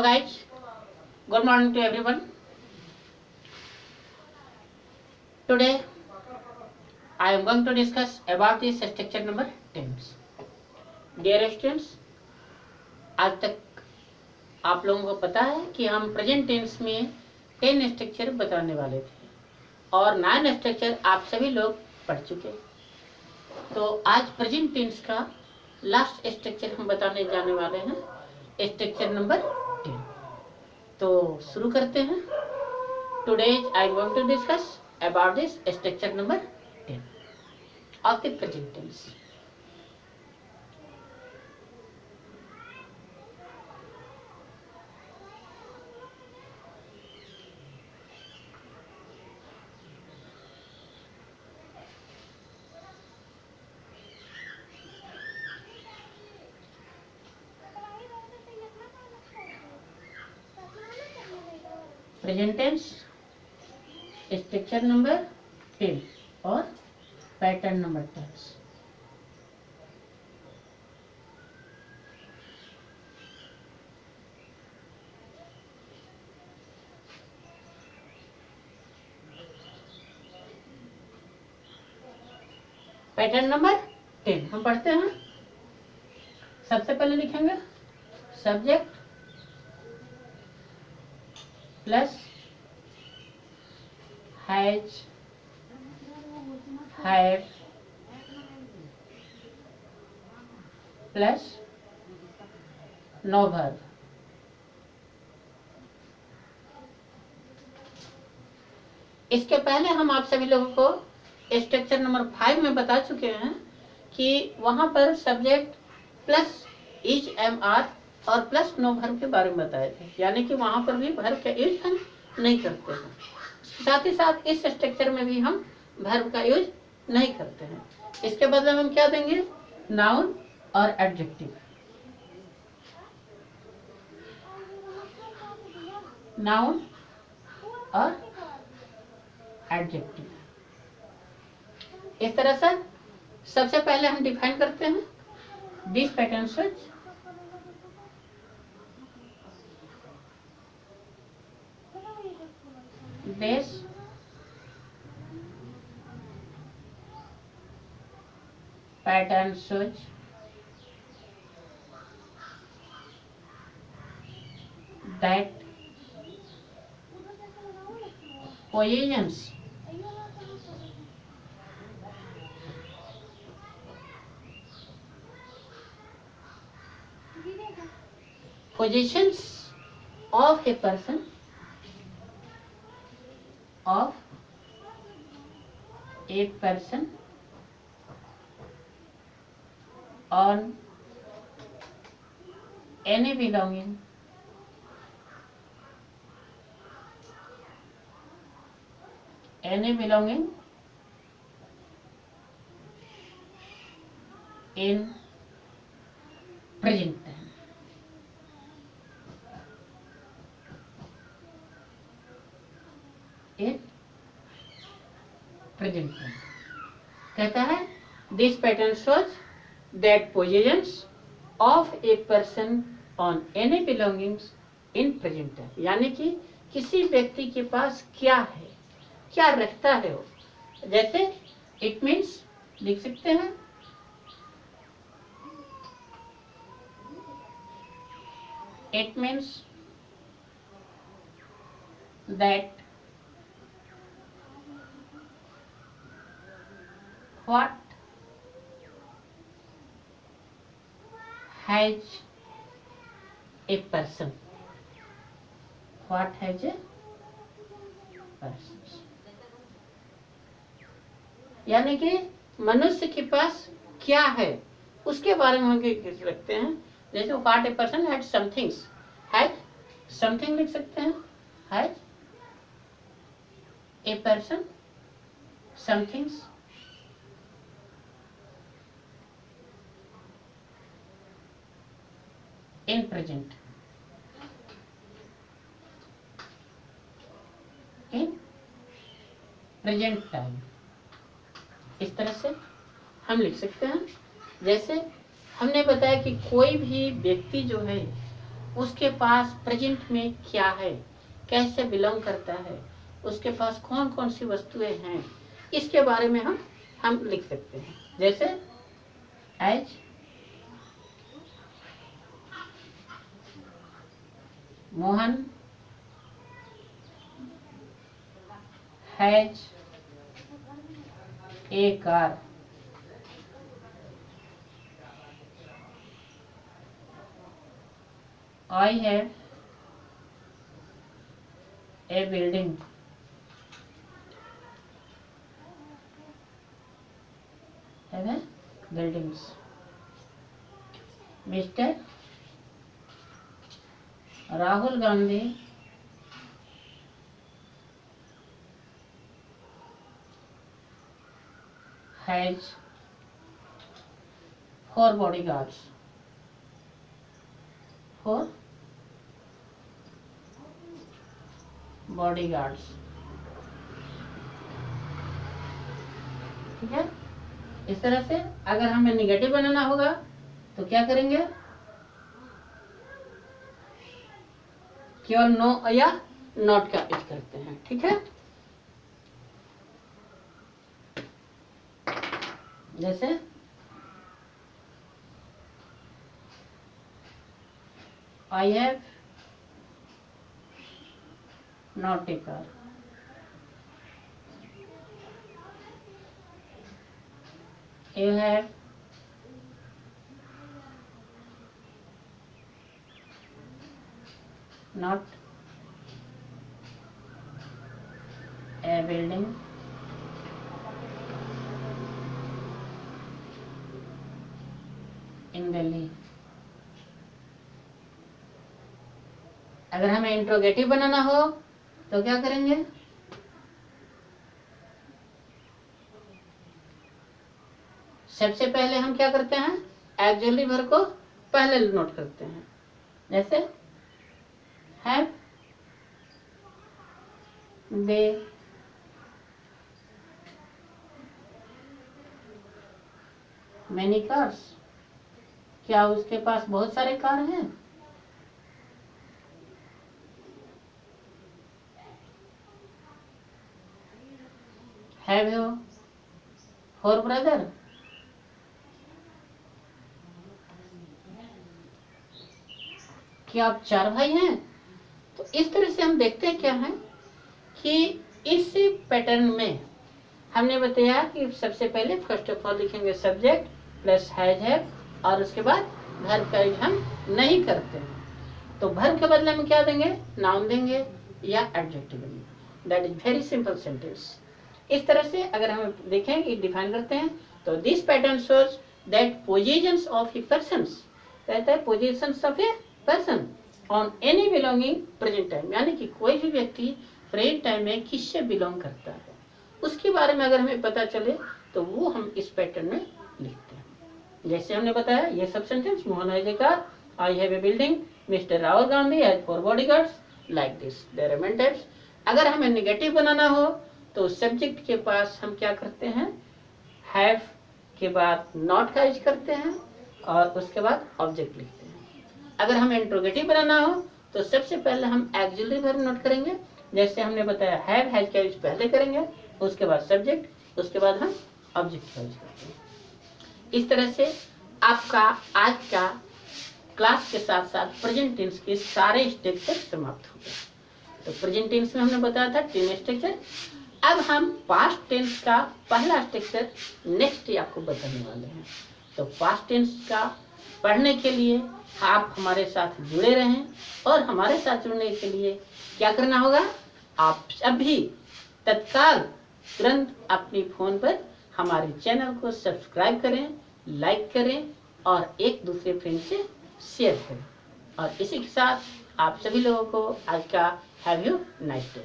Hello guys, good morning to everyone. Today I am going to discuss about this structure number 10. Dear students, आज तक आप लोगों को पता है कि हम प्रेजेंट टेंस में 10 स्ट्रक्चर बताने वाले थे और 9 स्ट्रक्चर आप सभी लोग पढ़ चुके। तो आज प्रेजेंट टेंस का लास्ट स्ट्रक्चर हम बताने जाने वाले हैं, स्ट्रक्चर नंबर 10। तो शुरू करते हैं। Today I am going to discuss about this structure number 10 of the present tense. Present tense structure number 10 और पैटर्न नंबर 10। पैटर्न नंबर 10 हम पढ़ते हैं। सबसे पहले लिखेंगे subject plus has, have plus no verb. इसके पहले हम आप सभी लोगों को स्ट्रक्चर नंबर 5 में बता चुके हैं कि वहां पर subject plus is, am, are और प्लस नो वर्ब के बारे में बताए थे, यानी कि वहां पर भी वर्ब का यूज हम नहीं करते हैं। साथ ही साथ इस स्ट्रक्चर में भी हम वर्ब का यूज नहीं करते हैं। इसके बदले में हम क्या देंगे, नाउन और एडजेक्टिव। नाउन और एडजेक्टिव। इस तरह से सबसे पहले हम डिफाइन करते हैं this pattern switch. This pattern switch that positions of a person on any belonging in present time। in present time कहता है this pattern shows that positions of a person on any belongings in present time, यानी कि किसी व्यक्ति के पास क्या है, क्या रखता है वो। जैसे इट मीन्स लिख सकते हैं it means that what has a person, what has a person, यानी कि मनुष्य के पास क्या है उसके बारे में हम लिखते हैं। जैसे what a person had somethings, had something लिख सकते हैं, had a person somethings in present, in present time। इस तरह से हम लिख सकते हैं। जैसे हमने बताया कि कोई भी व्यक्ति जो है उसके पास प्रेजेंट में क्या है, कैसे बिलोंग करता है, उसके पास कौन कौन सी वस्तुएं हैं, इसके बारे में हम लिख सकते हैं। जैसे as Mohan has a car, I have a building, have a buildings. Mr. Rahul Gandhi has 4 bodyguards. 4 bodyguards. ठीक है। इस तरह से अगर हमें निगेटिव बनाना होगा तो क्या करेंगे, केवल नो या नॉट का यूज करते हैं। ठीक है, जैसे I have not a car, you have not a building, in Delhi। अगर हमें इंट्रोगेटिव बनाना हो तो क्या करेंगे, सबसे पहले हम क्या करते हैं, एक्सिलरी वर्ब को पहले नोट करते हैं। जैसे हैव दे मैनी कार्स, क्या उसके पास बहुत सारे कार हैं। हैव यू 4 ब्रदर, क्या आप 4 भाई हैं। तो इस तरह से हम देखते हैं क्या है कि इस पैटर्न में हमने बताया कि सबसे पहले फर्स्ट ऑफ ऑल लिखेंगे सब्जेक्ट प्लस हैज हैव, और उसके बाद वर्ब का यूज हम नहीं करते हैं। तो वर्ब के बदले में क्या देंगे, नाउन देंगे या एडजेक्टिव देंगे। That is very simple sentence. इस तरह से अगर हम देखें कि डिफाइन करते हैं तो this pattern shows that positions of A persons, कहता है positions of a person on any belonging present time, यानी कि कोई भी व्यक्ति प्रेजेंट टाइम में किससे बिलोंग करता है उसके बारे में अगर हमें पता चले तो वो हम इस पैटर्न में लिखते हैं। जैसे हमने बताया ये सब sentence, Mohan has a car, I have a building, mister Rahul Gandhi has 4 bodyguards, like this. There are many types. अगर हमें नेगेटिव बनाना हो तो सब्जेक्ट के पास हम क्या करते हैं, हैव के बाद नॉट का यूज करते हैं और उसके बाद ऑब्जेक्ट लिखते हैं। अगर हमें इंट्रोगेटिव बनाना हो तो सबसे पहले हम एक्सिलरी वर्ब नोट करेंगे। जैसे हमने बताया हैव हैज का यूज पहले करेंगे, उसके बाद सब्जेक्ट, उसके बाद हम ऑब्जेक्ट का यूज करते हैं। इस तरह से आपका आज का क्लास के साथ साथ प्रेजेंट टेंस के सारे स्ट्रक्चर समाप्त हो गए। तो प्रेजेंट टेंस में हमने बताया था 3 स्ट्रक्चर। अब हम पास्ट टेंस का पहला स्ट्रक्चर नेक्स्ट आपको बताने वाले हैं। तो पास्ट टेंस का पढ़ने के लिए आप हमारे साथ जुड़े रहें, और हमारे साथ जुड़ने के लिए क्या करना होगा, आप अभी तत्काल तुरंत अपनी फोन पर हमारे चैनल को सब्सक्राइब करें, लाइक करें और एक दूसरे फ्रेंड से शेयर करें। और इसी के साथ आप सभी लोगों को आज का हैव यू नाइस डे।